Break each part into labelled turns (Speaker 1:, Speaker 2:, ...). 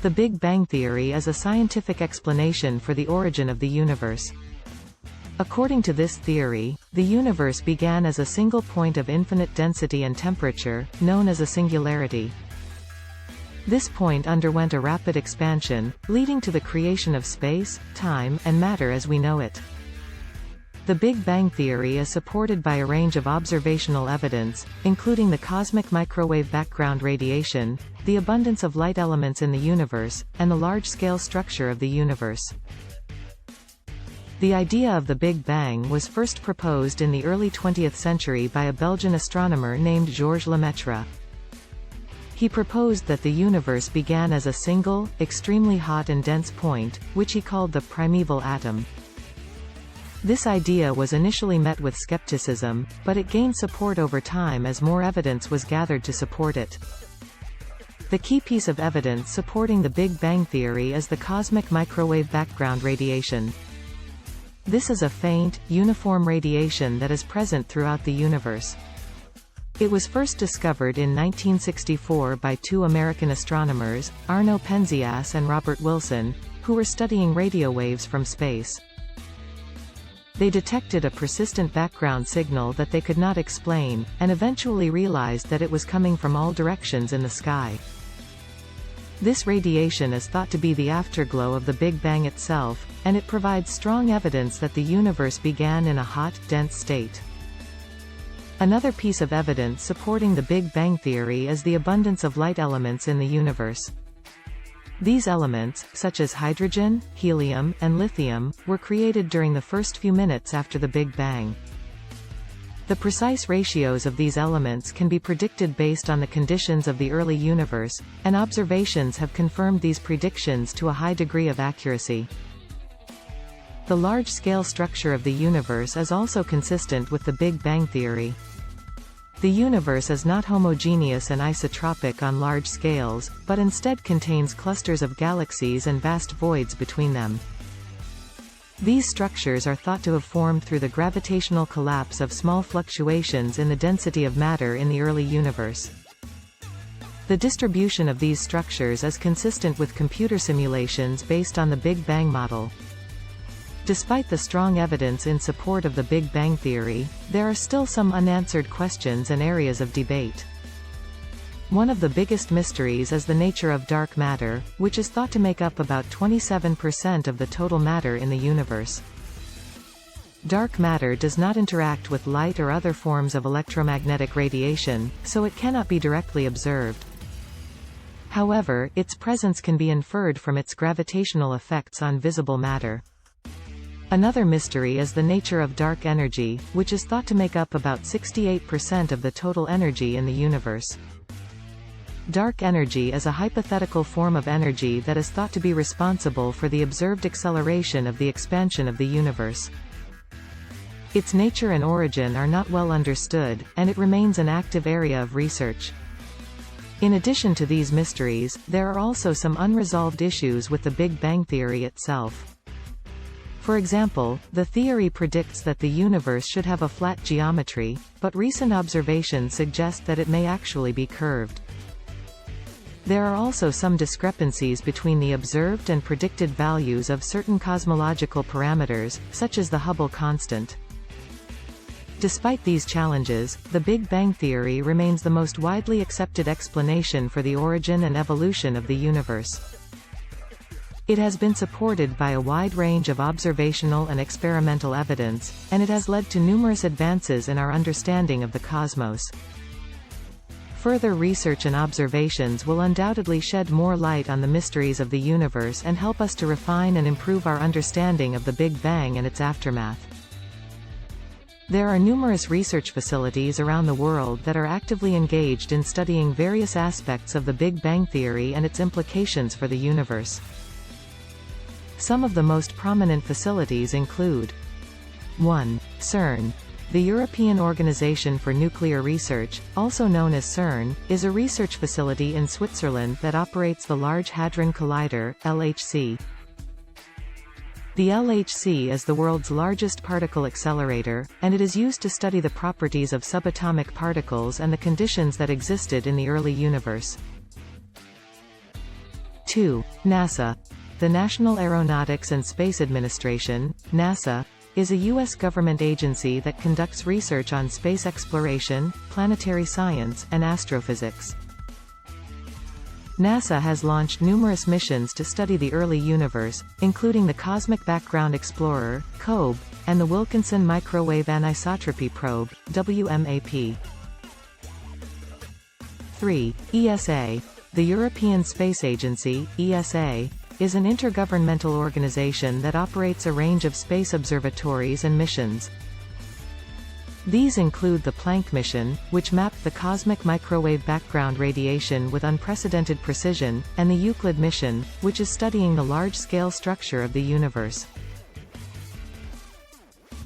Speaker 1: The Big Bang Theory is a scientific explanation for the origin of the universe. According to this theory, the universe began as a single point of infinite density and temperature, known as a singularity. This point underwent a rapid expansion, leading to the creation of space, time, and matter as we know it. The Big Bang Theory is supported by a range of observational evidence, including the cosmic microwave background radiation, the abundance of light elements in the universe, and the large-scale structure of the universe. The idea of the Big Bang was first proposed in the early 20th century by a Belgian astronomer named Georges Lemaitre. He proposed that the universe began as a single, extremely hot and dense point, which he called the primeval atom. This idea was initially met with skepticism, but it gained support over time as more evidence was gathered to support it. The key piece of evidence supporting the Big Bang Theory is the cosmic microwave background radiation. This is a faint, uniform radiation that is present throughout the universe. It was first discovered in 1964 by two American astronomers, Arno Penzias and Robert Wilson, who were studying radio waves from space. They detected a persistent background signal that they could not explain, and eventually realized that it was coming from all directions in the sky. This radiation is thought to be the afterglow of the Big Bang itself, and it provides strong evidence that the universe began in a hot, dense state. Another piece of evidence supporting the Big Bang Theory is the abundance of light elements in the universe. These elements, such as hydrogen, helium, and lithium, were created during the first few minutes after the Big Bang. The precise ratios of these elements can be predicted based on the conditions of the early universe, and observations have confirmed these predictions to a high degree of accuracy. The large-scale structure of the universe is also consistent with the Big Bang Theory. The universe is not homogeneous and isotropic on large scales, but instead contains clusters of galaxies and vast voids between them. These structures are thought to have formed through the gravitational collapse of small fluctuations in the density of matter in the early universe. The distribution of these structures is consistent with computer simulations based on the Big Bang model. Despite the strong evidence in support of the Big Bang Theory, there are still some unanswered questions and areas of debate. One of the biggest mysteries is the nature of dark matter, which is thought to make up about 27% of the total matter in the universe. Dark matter does not interact with light or other forms of electromagnetic radiation, so it cannot be directly observed. However, its presence can be inferred from its gravitational effects on visible matter. Another mystery is the nature of dark energy, which is thought to make up about 68% of the total energy in the universe. Dark energy is a hypothetical form of energy that is thought to be responsible for the observed acceleration of the expansion of the universe. Its nature and origin are not well understood, and it remains an active area of research. In addition to these mysteries, there are also some unresolved issues with the Big Bang Theory itself. For example, the theory predicts that the universe should have a flat geometry, but recent observations suggest that it may actually be curved. There are also some discrepancies between the observed and predicted values of certain cosmological parameters, such as the Hubble constant. Despite these challenges, the Big Bang Theory remains the most widely accepted explanation for the origin and evolution of the universe. It has been supported by a wide range of observational and experimental evidence, and it has led to numerous advances in our understanding of the cosmos. Further research and observations will undoubtedly shed more light on the mysteries of the universe and help us to refine and improve our understanding of the Big Bang and its aftermath. There are numerous research facilities around the world that are actively engaged in studying various aspects of the Big Bang Theory and its implications for the universe. Some of the most prominent facilities include 1. CERN. The European Organization for Nuclear Research, also known as CERN, is a research facility in Switzerland that operates the Large Hadron Collider, LHC. The LHC is the world's largest particle accelerator, and it is used to study the properties of subatomic particles and the conditions that existed in the early universe. 2. NASA. The National Aeronautics and Space Administration, NASA, is a U.S. government agency that conducts research on space exploration, planetary science, and astrophysics. NASA has launched numerous missions to study the early universe, including the Cosmic Background Explorer, COBE, and the Wilkinson Microwave Anisotropy Probe, WMAP. 3. ESA. The European Space Agency, ESA, is an intergovernmental organization that operates a range of space observatories and missions. These include the Planck mission, which mapped the cosmic microwave background radiation with unprecedented precision, and the Euclid mission, which is studying the large-scale structure of the universe.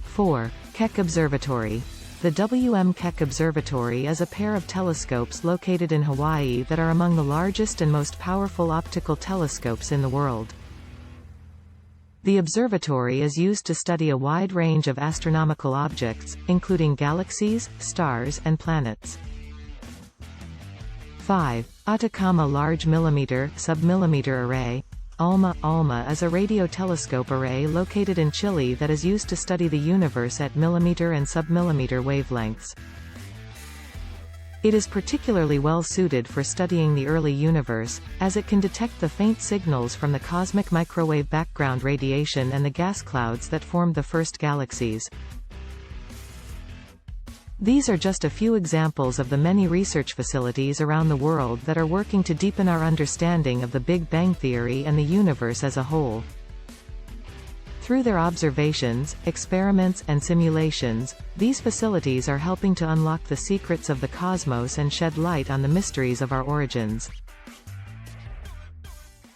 Speaker 1: 4. Keck Observatory. The W.M. Keck Observatory is a pair of telescopes located in Hawaii that are among the largest and most powerful optical telescopes in the world. The observatory is used to study a wide range of astronomical objects, including galaxies, stars, and planets. 5. Atacama Large Millimeter, Submillimeter Array. ALMA is a radio telescope array located in Chile that is used to study the universe at millimeter and submillimeter wavelengths. It is particularly well suited for studying the early universe, as it can detect the faint signals from the cosmic microwave background radiation and the gas clouds that formed the first galaxies. These are just a few examples of the many research facilities around the world that are working to deepen our understanding of the Big Bang Theory and the universe as a whole. Through their observations, experiments, and simulations, these facilities are helping to unlock the secrets of the cosmos and shed light on the mysteries of our origins.